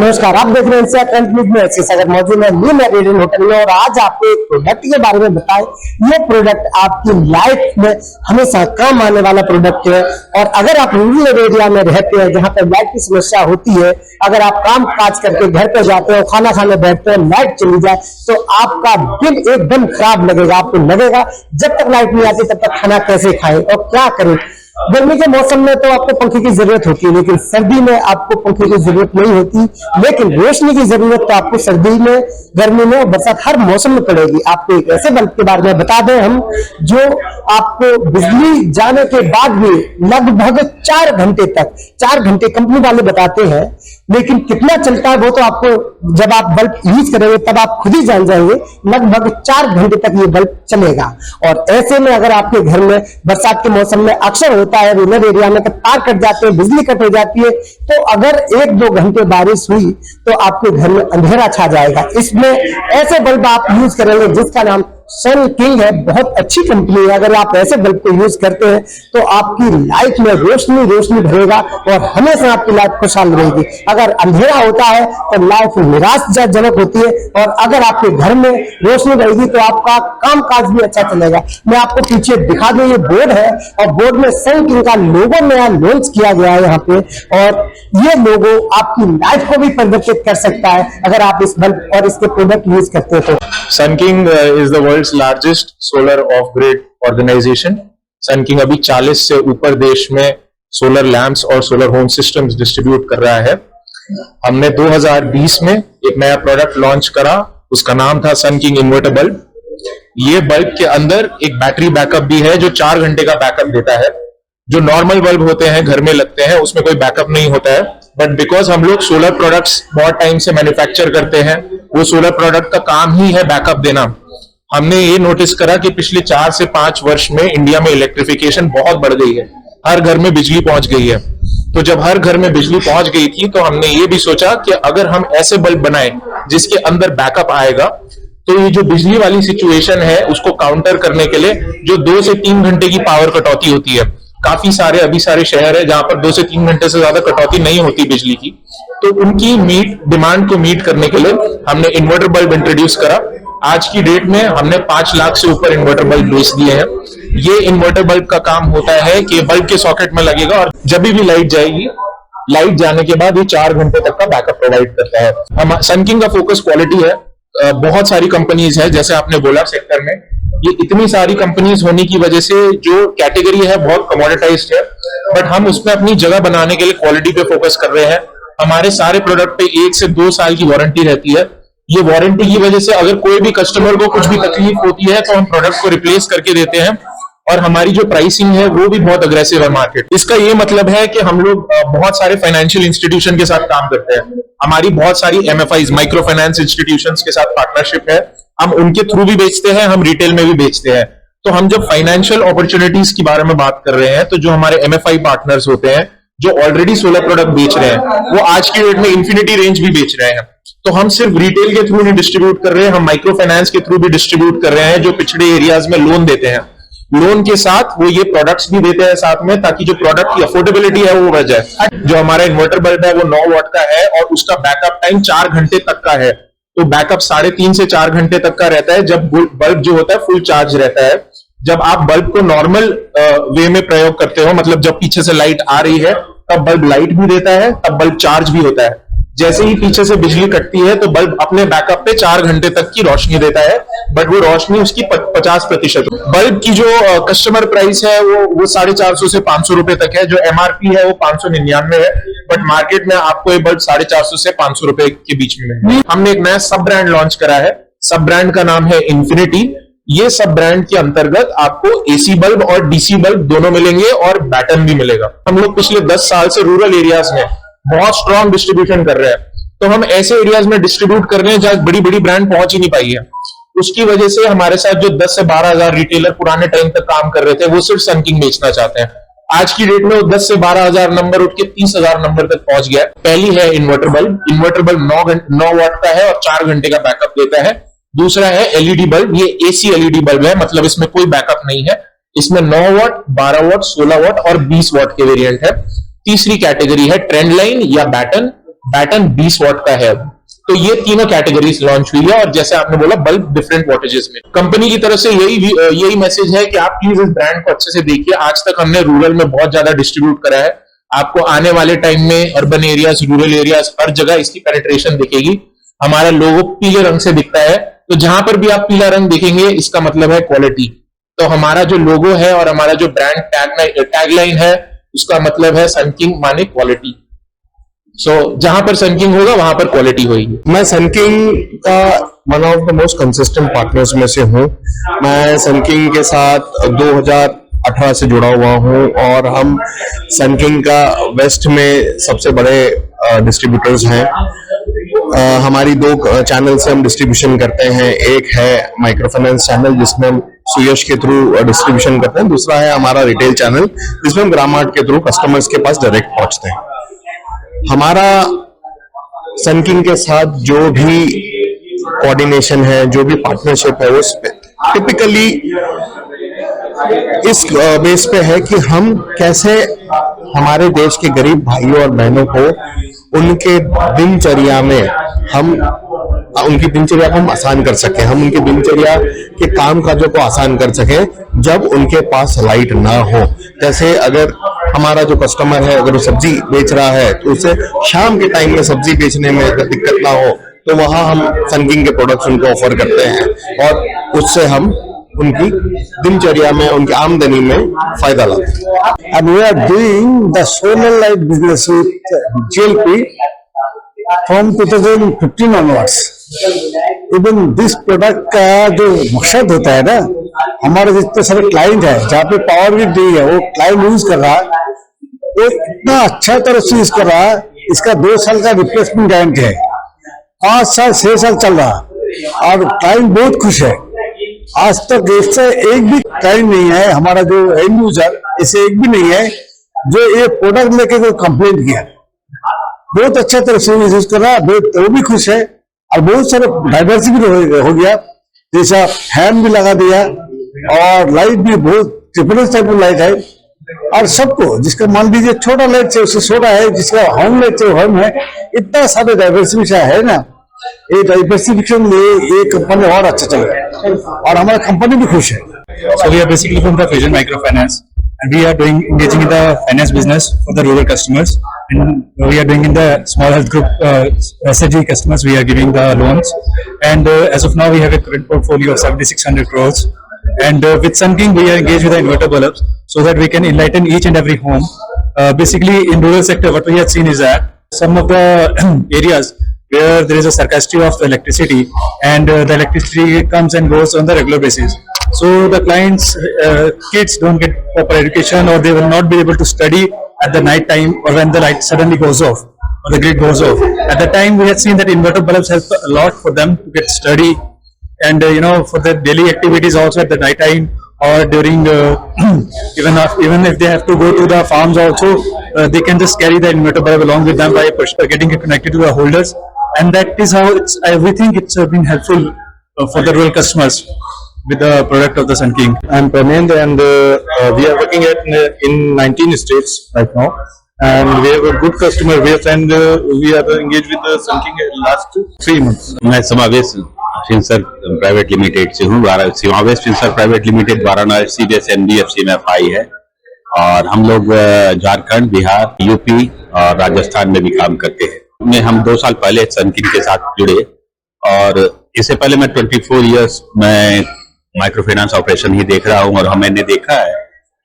नमस्कार, आप देख रहे हैं ट्रेंड न्यूज़ में ऐसे अगर मौजूद है न्यू मेरिडियन होटल में और आज आपको एक प्रोडक्ट के बारे में बताएं। ये प्रोडक्ट आपकी लाइफ में हमेशा काम आने वाला प्रोडक्ट है और अगर आप रूरल एरिया में रहते हैं जहां पर लाइट की समस्या होती है, अगर आप काम काज करके घर पे जाते हो, खाना खाने बैठते हो, लाइट चली जाए तो आपका दिल एकदम खराब लगेगा। आपको लगेगा जब तक लाइट नहीं आती तब तक खाना कैसे खाएं और क्या करें। गर्मी के मौसम में तो आपको पंखे की जरूरत होती है, लेकिन सर्दी में आपको पंखे की जरूरत नहीं होती, लेकिन रोशनी की जरूरत तो आपको सर्दी में, गर्मी में, बरसात हर मौसम में पड़ेगी। आपको एक ऐसे बल्ब के बारे में बता दें हम, जो आपको बिजली जाने के बाद भी लगभग 4 घंटे तक, 4 घंटे कंपनी वाले बताते हैं, लेकिन कितना चलता है वो तो आपको जब आप बल्ब यूज करेंगे तब आप खुद ही जान जाएंगे। लगभग 4 घंटे तक ये बल्ब चलेगा। और ऐसे में अगर आपके घर में बरसात के मौसम में अक्सर होता है रूरल एरिया में, तो तार कट जाते हैं, बिजली कट हो जाती है, तो अगर 1-2 घंटे बारिश हुई तो आपके घर में अंधेरा छा जाएगा। इसमें ऐसे बल्ब आप यूज करेंगे जिसका नाम सन किंग है, बहुत अच्छी कंपनी है। अगर आप ऐसे बल्ब को यूज करते हैं तो आपकी लाइफ में रोशनी रोशनी भरेगा और हमेशा आपकी लाइफ खुशहाल रहेगी। अगर अंधेरा होता है तो लाइफ निराशाजनक होती है, और अगर आपके घर में रोशनी रहेगी तो आपका काम काज भी अच्छा चलेगा। मैं आपको पीछे दिखा दूं, ये बोर्ड है और बोर्ड में सन किंग का लोगो नया लॉन्च किया गया है यहाँ पे, और ये लोगो आपकी लाइफ को भी परिवर्तित कर सकता है अगर आप इस बल्ब और इसके प्रोडक्ट यूज करते हो। Sun King is the world's largest solar off-grid organization. Sun King अभी 40 से ऊपर देश में सोलर लैंप्स और सोलर होम सिस्टम्स डिस्ट्रीब्यूट कर रहा है। हमने 2020 में एक नया प्रोडक्ट लॉन्च करा, उसका नाम था सन किंग इन्वर्टर बल्ब। ये बल्ब के अंदर एक बैटरी बैकअप भी है जो 4 घंटे का बैकअप देता है। जो नॉर्मल बल्ब होते हैं घर में लगते हैं उसमें कोई बैकअप नहीं होता है, बट बिकॉज हम लोग सोलर प्रोडक्ट्स बहुत टाइम से मैन्युफैक्चर करते हैं, वो सोलर प्रोडक्ट का काम ही है बैकअप देना। हमने ये नोटिस करा कि पिछले 4 से 5 वर्ष में इंडिया में इलेक्ट्रिफिकेशन बहुत बढ़ गई है, हर घर में बिजली पहुंच गई है। तो जब हर घर में बिजली पहुंच गई थी तो हमने ये भी सोचा कि अगर हम ऐसे बल्ब बनाए जिसके अंदर बैकअप आएगा तो ये जो बिजली वाली सिचुएशन है उसको काउंटर करने के लिए जो 2 से 3 घंटे की पावर कटौती होती है, काफी सारे शहर है जहां पर 2 से 3 घंटे से ज्यादा कटौती नहीं होती बिजली की, तो उनकी डिमांड को मीट करने के लिए हमने इन्वर्टर बल्ब इंट्रोड्यूस करा। आज की डेट में हमने 5 लाख से ऊपर इन्वर्टर बल्ब बेच दिए हैं। ये इन्वर्टर बल्ब का काम होता है कि बल्ब के सॉकेट में लगेगा और जब भी लाइट जाएगी, लाइट जाने के बाद ये 4 घंटे तक का बैकअप प्रोवाइड करता है। सन किंग का फोकस क्वालिटी है। बहुत सारी कंपनीज है, जैसे आपने बोला सेक्टर में, ये इतनी सारी कंपनीज होने की वजह से जो कैटेगरी है बहुत कमोडिटाइज्ड है, बट हम उसमें अपनी जगह बनाने के लिए क्वालिटी पे फोकस कर रहे हैं। हमारे सारे प्रोडक्ट पे 1 से 2 साल की वारंटी रहती है। ये वारंटी की वजह से अगर कोई भी कस्टमर को कुछ भी तकलीफ होती है तो हम प्रोडक्ट को रिप्लेस करके देते हैं, और हमारी जो प्राइसिंग है वो भी बहुत अग्रेसिव है मार्केट। इसका ये मतलब है कि हम लोग बहुत सारे फाइनेंशियल इंस्टीट्यूशन के साथ काम करते हैं। हमारी बहुत सारी MFIs, माइक्रो फाइनेंस इंस्टीट्यूशंस के साथ पार्टनरशिप है। हम उनके थ्रू भी बेचते हैं, हम रिटेल में भी बेचते हैं। तो हम जब फाइनेंशियल अपॉर्चुनिटीज के बारे में बात कर रहे हैं तो जो हमारे MFI पार्टनर्स होते हैं जो ऑलरेडी सोलर प्रोडक्ट बेच रहे हैं, वो आज की डेट में इंफिनिटी रेंज भी बेच रहे हैं। तो हम सिर्फ रिटेल के थ्रू नहीं डिस्ट्रीब्यूट कर रहे हैं, हम माइक्रो फाइनेंस के थ्रू भी डिस्ट्रीब्यूट कर रहे हैं, जो पिछड़े एरियाज में लोन देते हैं। लोन के साथ वो ये प्रोडक्ट्स भी देते हैं साथ में, ताकि जो प्रोडक्ट की अफोर्डेबिलिटी है वो बढ़ जाए। जो हमारा इन्वर्टर बल्ब है वो 9 वॉट का है और उसका बैकअप टाइम 4 घंटे तक का है। तो बैकअप 3.5 से 4 घंटे तक का रहता है जब बल्ब जो होता है फुल चार्ज रहता है। जब आप बल्ब को नॉर्मल वे में प्रयोग करते हो, मतलब जब पीछे से लाइट आ रही है तब बल्ब लाइट भी देता है, तब बल्ब चार्ज भी होता है। जैसे ही पीछे से बिजली कटती है तो बल्ब अपने बैकअप पे 4 घंटे तक की रोशनी देता है, बट वो रोशनी उसकी 50%। बल्ब की जो कस्टमर प्राइस है वो 450 से 500 रुपए तक है। जो MRP है वो 599 है, बट मार्केट में आपको ये बल्ब 450 से 500 रुपए के बीच में है। हमने एक नया सब ब्रांड लॉन्च करा है, सब ब्रांड का नाम है इन्फिनिटी। ये सब ब्रांड के अंतर्गत आपको AC बल्ब और DC बल्ब दोनों मिलेंगे और बैटन भी मिलेगा। हम लोग पिछले 10 साल से रूरल एरियाज में बहुत स्ट्रॉन्ग डिस्ट्रीब्यूशन कर रहे हैं, तो हम ऐसे एरियाज में डिस्ट्रीब्यूट कर रहे हैं जहां बड़ी बड़ी ब्रांड पहुंच ही नहीं पाई है। उसकी वजह से हमारे साथ जो 10 से 12 हजार रिटेलर पुराने टाइम तक काम कर रहे थे वो सिर्फ सन किंग बेचना चाहते हैं। आज की डेट में वो 10 से 12 हजार नंबर उठ के 30 हजार नंबर तक पहुंच गया है। पहली है inverter bulb. Inverter bulb 9 what का है और 4 घंटे का बैकअप देता है। दूसरा है LED बल्ब। ये AC LED बल्ब है, मतलब इसमें कोई बैकअप नहीं है। इसमें 9 वॉट, 12 वॉट, 16 वॉट और 20 वॉट के वेरिएंट है। तीसरी कैटेगरी है ट्रेंड लाइन या बैटन। बैटन 20 वॉट का है। तो ये तीनों कैटेगरीज लॉन्च हुई है, और जैसे आपने बोला बल्ब डिफरेंट वोल्टेजेस में। कंपनी की तरफ से यही मैसेज है कि आप प्लीज इस ब्रांड को अच्छे से देखिए। आज तक हमने रूरल में बहुत ज्यादा डिस्ट्रीब्यूट करा है, आपको आने वाले टाइम में अर्बन एरियाज, रूरल एरियाज, हर जगह इसकी पेनिट्रेशन दिखेगी। हमारा लोगो पीले रंग से दिखता है, तो जहां पर भी आप पीला रंग देखेंगे इसका मतलब है क्वालिटी। तो हमारा जो लोगो है और हमारा जो ब्रांड टैगलाइन है उसका मतलब है सन किंग माने क्वालिटी। सो जहां पर सन किंग होगा वहां पर क्वालिटी होगी। मैं सन किंग का one of the most consistent partners में से हूँ। मैं सन किंग के साथ 2018 से जुड़ा हुआ हूँ, और हम सन किंग का वेस्ट में सबसे बड़े डिस्ट्रीब्यूटर्स हैं। हमारी 2 चैनल से हम डिस्ट्रीब्यूशन करते हैं। एक है माइक्रो फाइनेंस चैनल जिसमें हम सुयश के थ्रू डिस्ट्रीब्यूशन करते हैं, दूसरा है हमारा रिटेल चैनल जिसमें हम ग्रामार्ट के थ्रू कस्टमर्स के पास डायरेक्ट पहुंचते हैं। हमारा सन किंग के साथ जो भी कोऑर्डिनेशन है, जो भी पार्टनरशिप है, वो टिपिकली इस बेस पे है कि हम कैसे हमारे देश के गरीब भाइयों और बहनों को उनके दिनचर्या में उनकी दिनचर्या को हम आसान कर सकें, हम उनकी दिनचर्या के काम काजों को आसान कर सकें जब उनके पास लाइट ना हो। जैसे अगर हमारा जो कस्टमर है अगर वो सब्जी बेच रहा है तो उसे शाम के टाइम में सब्जी बेचने में अगर दिक्कत ना हो तो वहां हम सन किंग के प्रोडक्ट्स उनको ऑफर करते हैं, और उससे हम उनकी दिनचर्या में, उनकी आमदनी में फायदा लाते हैं। And we are doing the solar light business with GLP from 2015 onwards. Even this product का जो मकसद होता है ना, हमारे जितने सारे क्लाइंट है जहाँ पे पावर ग्रिड नहीं है वो क्लाइंट यूज कर रहा है, वो इतना अच्छा तरह से यूज कर रहा है। इसका 2 साल का रिप्लेसमेंट गारंटी है, 5 साल 6 साल चल रहा है, और क्लाइंट बहुत खुश है। आज तक इससे एक भी क्लाइंट नहीं है, हमारा जो एंड यूजर ऐसे एक भी नहीं है जो ये प्रोडक्ट लेके कोई कंप्लेंट किया। बहुत अच्छा तरह से यूज कर रहा है, वो भी खुश है, और बहुत सारे डाइवर्सिटी हो गया। जैसा फैन भी लगा दिया, और लाइट भी बहुत डिफरेंट टाइप ऑफ लाइट है, और सबको जिसका मान लीजिए छोटा लाइट से उससे छोटा है, जिसका होम लाइट से होम है, इतना सारे डाइवर्सिफिकेशन है ना। ये डाइवर्सिफिकेशन ये कंपनी और अच्छा चल रहा है, और हमारा कंपनी भी खुश है। So we are basically from the Fusion Microfinance, and we are engaging in the finance business for the rural customers, and we are doing in the small health group SHG customers. We are giving the loans, and as of now we have a current portfolio of 7,600 crores. And with Sun King we are engaged with the inverter bulbs so that we can enlighten each and every home. Basically in rural sector what we have seen is that some of the areas where there is a scarcity of electricity, and the electricity comes and goes on the regular basis. So the clients' kids don't get proper education, or they will not be able to study at the night time, or when the light suddenly goes off or the grid goes off. At the time we have seen that inverter bulbs help a lot for them to get study, and for their daily activities also at the night time, or during even if they have to go to the farms also, they can just carry the inverter bulb along with them by getting it connected to the holders. And that is how we think it's been helpful for the rural customers with the product of the Sun King. I'm Pranend, and we are working in 19 states right now, and we have a good customer base, and we are engaged with the Sun King in last 3 months. मैं समावेश Finserv private limited से हूँ। Samavesh Finserv private limited Varanasi base NBFC में FI है, और हम लोग Jharkhand, Bihar, UP और राजस्थान में भी काम करते हैं। हम 2 साल पहले सन किंग के साथ जुड़े, और इससे पहले मैं 24 इयर्स में माइक्रो फाइनेंस ऑपरेशन ही देख रहा हूँ, और मैंने देखा है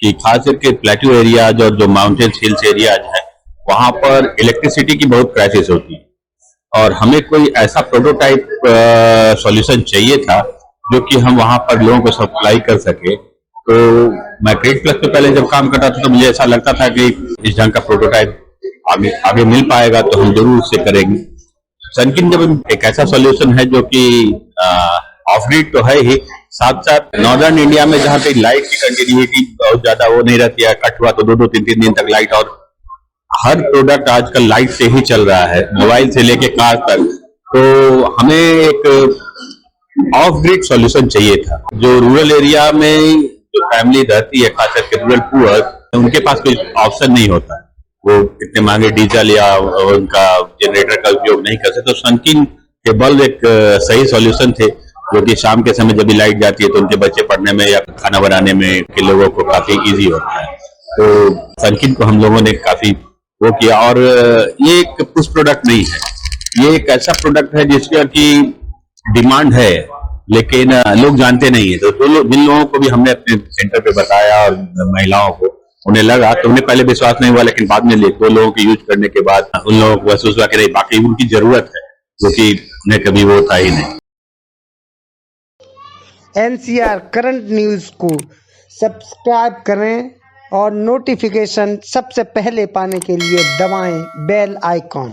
कि खास करके प्लेट्यू एरियाज और जो माउंटेन्स हिल्स एरियाज है वहां पर इलेक्ट्रिसिटी की बहुत क्राइसिस होती है, और हमें कोई ऐसा प्रोटोटाइप सॉल्यूशन चाहिए था जो कि हम वहां पर लोगों को सप्लाई कर सके। तो मैं क्रेडिट प्लस पे पहले जब काम करता था तो मुझे ऐसा लगता था कि इस ढंग का प्रोटोटाइप आगे मिल पाएगा तो हम जरूर उससे करेंगे। सन किंग जब एक ऐसा सॉल्यूशन है जो कि ऑफ ग्रिड तो है ही, साथ साथ नॉर्दर्न इंडिया में जहाँ पे लाइट की कंटिन्यूटी बहुत ज्यादा वो नहीं रहती है, कट हुआ तो 2-2, 3-3 दिन तक लाइट, और हर प्रोडक्ट आजकल लाइट से ही चल रहा है, मोबाइल से लेके कार तक। तो हमें एक ऑफ ग्रिड सॉल्यूशन चाहिए था। जो रूरल एरिया में जो फैमिली रहती है, खासकर रूरल पुअर, उनके पास कोई ऑप्शन नहीं होता। वो इतने महंगे डीजल या उनका जनरेटर का उपयोग नहीं कर सकते। तो सनकिंग के बल्ब एक सही सॉल्यूशन थे, जो कि शाम के समय जब भी लाइट जाती है तो उनके बच्चे पढ़ने में या खाना बनाने में के लोगों को काफी इजी होता है। तो सनकिंग को हम लोगों ने काफी वो किया। और ये एक पुश प्रोडक्ट नहीं है, ये एक ऐसा प्रोडक्ट है जिसका की डिमांड है लेकिन लोग जानते नहीं है। तो जिन लोगों को भी हमने अपने सेंटर पे बताया और महिलाओं को उन्हें लगा, तो उन्हें पहले विश्वास नहीं हुआ, लेकिन बाद में 2 लोगों के यूज करने के बाद उन लोगों को महसूस हुआ कि नहीं, बाकी उनकी जरूरत है, जो कि उन्हें कभी वो था ही नहीं। NCR करंट न्यूज़ को सब्सक्राइब करें और नोटिफिकेशन सबसे पहले पाने के लिए दबाएं बेल आइकॉन।